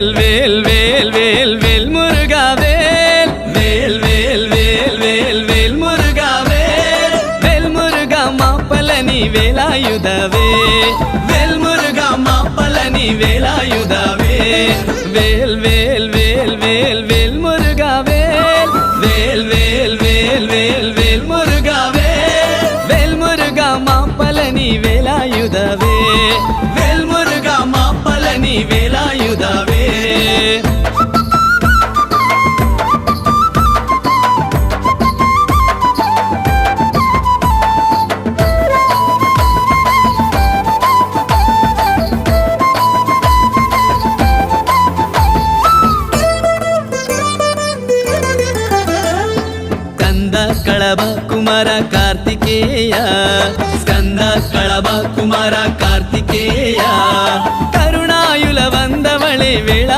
வேல் வேல் வேல் வேல் முருகா வேல் வேல் வேல் வேல் வேல் வேல் முருகா வேல் வேல் முருகா மாப்பலனி வேலாயுதவே வேல் முருகா மாப்பலனி வேலாயுதவே வேல் வேல் வேல் வேல் வேல் முருகா வேல் வேல் வேல் வேல் வேல் வேல் முருகா வேல் வேல் முருகா மாப்பலனி வேலாயுதவே வேல் முருகா மாப்பலனி வேலாயுதவே కళభ కుమార కార్తికేయ స్కంద కళభ కుమార కార్తికేయ కరుణాయుల వందవళే వేళ